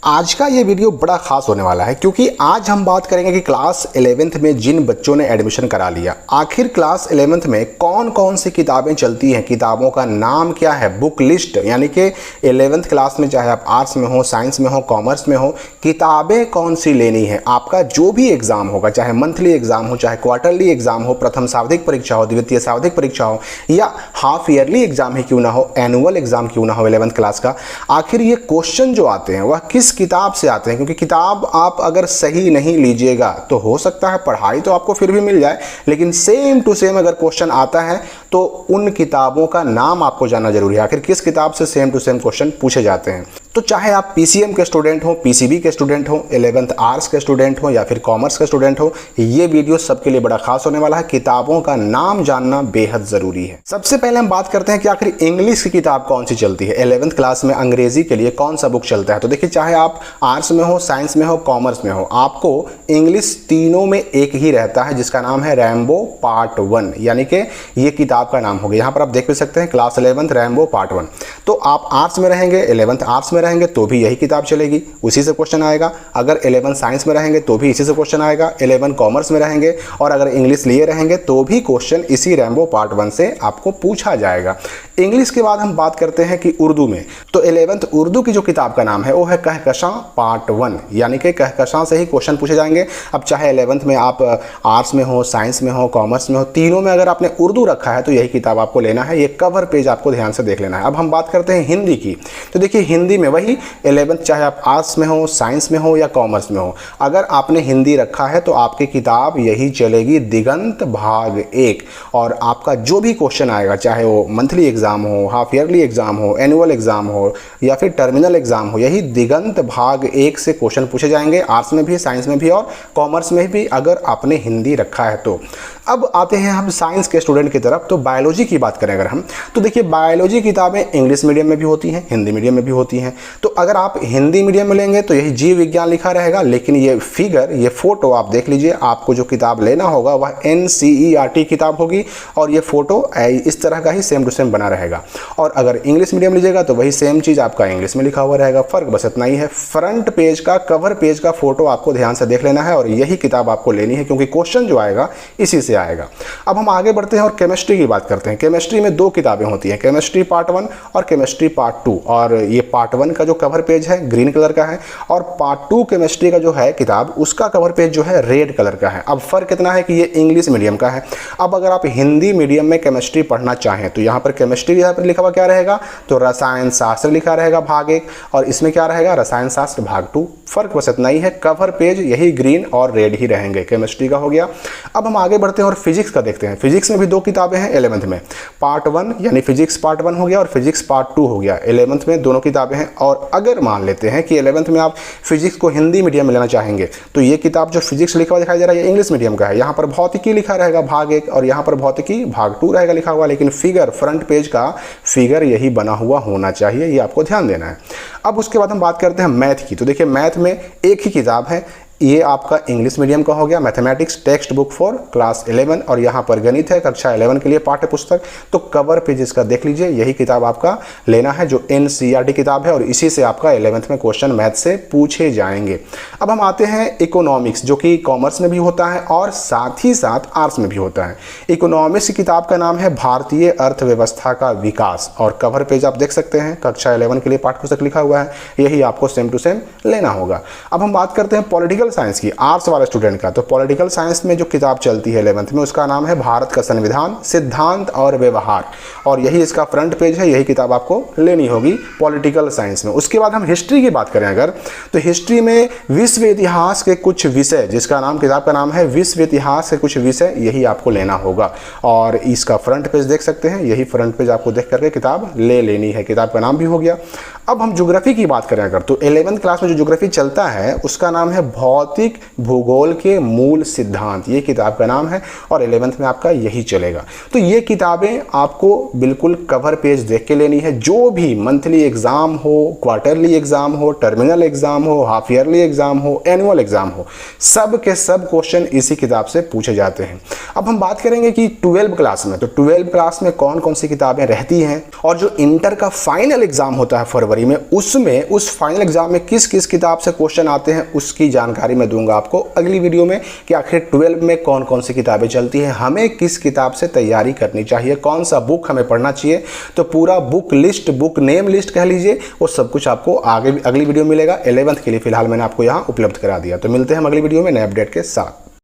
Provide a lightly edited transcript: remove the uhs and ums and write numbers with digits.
आज का ये वीडियो बड़ा खास होने वाला है क्योंकि आज हम बात करेंगे कि क्लास 11th में जिन बच्चों ने एडमिशन करा लिया, आखिर क्लास 11th में कौन कौन सी किताबें चलती हैं, किताबों का नाम क्या है, बुक लिस्ट, यानी कि 11th क्लास में चाहे आप आर्ट्स में हो, साइंस में हो, कॉमर्स में हो, किताबें कौन सी लेनी है। आपका जो भी एग्जाम होगा, चाहे मंथली एग्जाम हो, चाहे क्वार्टरली एग्जाम हो, प्रथम सावधिक परीक्षा हो, द्वितीय सावधिक परीक्षा हो, या हाफ ईयरली एग्जाम ही क्यों ना हो, एनुअल एग्जाम क्यों ना हो 11th क्लास का, आखिर ये क्वेश्चन जो आते हैं वह किस किताब से आते हैं। क्योंकि किताब आप अगर सही नहीं लीजिएगा तो हो सकता है पढ़ाई तो आपको फिर भी मिल जाए, लेकिन सेम टू सेम अगर क्वेश्चन आता है तो उन किताबों का नाम आपको जानना जरूरी है। आखिर किस किताब से सेम टू सेम क्वेश्चन पूछे जाते हैं। तो चाहे आप पीसीएम के स्टूडेंट हो, पीसीबी के स्टूडेंट हो, 11th आर्ट्स के स्टूडेंट हो या फिर कॉमर्स के स्टूडेंट हो, ये वीडियो सबके लिए बड़ा खास होने वाला है। किताबों का नाम जानना बेहद जरूरी है। सबसे पहले हम बात करते हैं कि आखिर इंग्लिश की किताब कौन सी चलती है, 11th क्लास में अंग्रेजी के लिए कौन सा बुक चलता है। तो देखिए, चाहे आप आर्ट्स में हो, साइंस में हो, कॉमर्स में हो, आपको इंग्लिश तीनों में एक ही रहता है जिसका नाम है रैम्बो पार्ट 1, यानी कि ये किताब का नाम हो गया। यहाँ पर आप देख भी सकते हैं क्लास 11th रैम्बो पार्ट 1। तो आप आर्ट्स में रहेंगे, 11th आर्ट्स में रहेंगे तो भी यही किताब चलेगी, उसी से क्वेश्चन आएगा। अगर 11th साइंस में रहेंगे तो भी इसी से क्वेश्चन आएगा। 11th कॉमर्स में रहेंगे और अगर इंग्लिश लिए रहेंगे तो भी क्वेश्चन इसी रैम्बो पार्ट 1 से आपको पूछा जाएगा। इंग्लिश के बाद हम बात करते हैं कि उर्दू में, तो 11th उर्दू की जो किताब का नाम है वो है कहकशां पार्ट 1, यानी कि कहकशां से ही क्वेश्चन पूछे जाएंगे। अब चाहे 11th में आप आर्ट्स में हो, साइंस में हो, कॉमर्स में हो, तीनों में अगर आपने उर्दू रखा है तो यही किताब आपको लेना है। ये कवर पेज आपको ध्यान से देख लेना है। अब हम बात करते हैं हिंदी की, तो देखिए हिंदी में वही 11th चाहे आप आर्ट्स में हो, साइंस में हो या कॉमर्स में हो, अगर आपने हिंदी रखा है तो आपकी किताब यही चलेगी, दिगंत भाग 1। और आपका जो भी क्वेश्चन आएगा, चाहे वो मंथली एग्जाम हो, हाफ ईयरली एग्जाम हो, एनुअल एग्जाम हो या फिर टर्मिनल एग्जाम हो, यही दिगंत भाग 1 से क्वेश्चन पूछे जाएंगे, आर्ट्स में भी, साइंस में भी और कॉमर्स में भी, अगर आपने हिंदी रखा है तो। अब आते हैं हम साइंस के स्टूडेंट की तरफ। तो बायोलॉजी की बात करें अगर हम, तो देखिए बायोलॉजी किताबें इंग्लिश मीडियम में भी होती हैं, हिंदी मीडियम में भी होती हैं। तो अगर आप हिंदी मीडियम में लेंगे तो यही जीव विज्ञान लिखा रहेगा, लेकिन ये फिगर, ये फोटो आप देख लीजिए, आपको जो किताब लेना होगा वह NCERT किताब होगी और ये फोटो इस तरह का ही सेम टू सेम बना रहेगा। और अगर इंग्लिश मीडियम लीजिएगा तो वही सेम चीज़ आपका इंग्लिश में लिखा हुआ रहेगा। फर्क बस इतना ही है, फ्रंट पेज का, कवर पेज का फोटो आपको ध्यान से देख लेना है और यही किताब आपको लेनी है, क्योंकि क्वेश्चन जो आएगा इसी से आएगा। अब हम आगे बढ़ते हैं और केमिस्ट्री की बात करते हैं। केमिस्ट्री में 2 किताबें होती हैं, केमिस्ट्री पार्ट 1 और केमिस्ट्री पार्ट 2। और ये पार्ट 1 का जो कवर पेज है ग्रीन कलर का है और पार्ट 2 केमिस्ट्री का जो है किताब, उसका कवर पेज जो है रेड कलर का है। अब फर्क इतना है कि ये इंग्लिश मीडियम का है। अब अगर आप हिंदी मीडियम में केमिस्ट्री पढ़ना चाहें तो यहाँ पर केमिस्ट्री यहाँ पर लिखा हुआ क्या रहेगा, तो रसायन शास्त्र लिखा रहेगा भाग 1 और इसमें क्या रहेगा, रसायन शास्त्र भाग 2। फर्क बस इतना ही है, कवर पेज यही ग्रीन और रेड ही रहेंगे। केमिस्ट्री का हो गया। अब हम आगे बढ़ते हैं और फिजिक्स का देखते हैं। फिजिक्स में भी 2 किताबें हैं 11th में, पार्ट 1 यानी फिजिक्स पार्ट 1 हो गया और फिजिक्स पार्ट 2 हो गया। 11th में दोनों किताबें हैं। और अगर मान लेते हैं कि 11th में आप फिजिक्स को हिंदी मीडियम में लेना चाहेंगे तो ये किताब जो फिजिक्स लिखा हुआ दिखाई दे रहा है ये इंग्लिश मीडियम का है। यहाँ पर भौतिकी लिखा रहेगा भाग 1 और यहाँ पर भौतिकी भाग 2 रहेगा लिखा हुआ, लेकिन फिगर, फ्रंट पेज का फिगर यही बना हुआ होना चाहिए, ये आपको ध्यान देना है। अब उसके बाद हम बात करते हैं मैथ की। तो देखिए मैथ में एक ही किताब है, ये आपका इंग्लिश मीडियम का हो गया, mathematics text book for class 11 और यहाँ पर गणित है कक्षा 11 के लिए पाठ्य पुस्तक। तो कवर पेज इसका देख लीजिए, यही किताब आपका लेना है जो NCERT किताब है और इसी से आपका 11th में क्वेश्चन मैथ से पूछे जाएंगे। अब हम आते हैं इकोनॉमिक्स, जो कि कॉमर्स में भी होता है और साथ ही साथ आर्ट्स में भी होता है। इकोनॉमिक्स की किताब का नाम है भारतीय अर्थव्यवस्था का विकास और कवर पेज आप देख सकते हैं, कक्षा 11 के लिए पाठ्य पुस्तक लिखा हुआ है, यही आपको सेम टू सेम लेना होगा। अब हम बात करते हैं पॉलिटिकल साइंस की, आर्ट्स वाले स्टूडेंट का। तो पॉलिटिकल साइंस में जो किताब चलती है 11th में, उसका नाम है भारत का संविधान, सिद्धांत और व्यवहार और यही इसका फ्रंट पेज है, यही किताब आपको लेनी होगी पॉलिटिकल साइंस में। उसके बाद हम हिस्ट्री की बात करें अगर, तो हिस्ट्री में विश्व इतिहास के कुछ विषय, जिसका नाम, किताब का नाम है विश्व इतिहास के कुछ विषय, यही आपको लेना होगा और इसका फ्रंट पेज देख सकते हैं, यही फ्रंट पेज आपको देख करके किताब ले लेनी है। किताब का नाम भी हो गया। अब हम ज्योग्राफी की बात करें अगर, तो 11th क्लास में जो ज्योग्राफी चलता है उसका नाम है भौतिक भूगोल के मूल सिद्धांत, ये किताब का नाम है और 11th में आपका यही चलेगा। तो ये किताबें आपको बिल्कुल कवर पेज देख के लेनी है। जो भी मंथली एग्जाम हो, क्वार्टरली एग्जाम हो, टर्मिनल एग्जाम हो, हाफ ईयरली एग्जाम हो, एनुअल एग्जाम हो, सब के सब क्वेश्चन इसी किताब से पूछे जाते हैं। अब हम बात करेंगे कि 12 क्लास में, तो 12 क्लास में कौन कौन सी किताबें रहती हैं और जो इंटर का फाइनल एग्जाम होता है फरवरी में, उसमें उस फाइनल एग्जाम में किस किस किताब से क्वेश्चन आते हैं उसकी जानकारी मैं दूंगा आपको अगली वीडियो में कि आखिर 12 में कौन कौन सी किताबें चलती हैं, हमें किस किताब से तैयारी करनी चाहिए, कौन सा बुक हमें पढ़ना चाहिए। तो पूरा book list, book name list कह लीजिए, वो सब कुछ आपको आगे अगली वीडियो मिलेगा। 11th के लिए फिलहाल मैंने आपको यहाँ उपलब्ध करा दिया। तो मिलते हैं हम अगली वीडियो में नए अपडेट के साथ।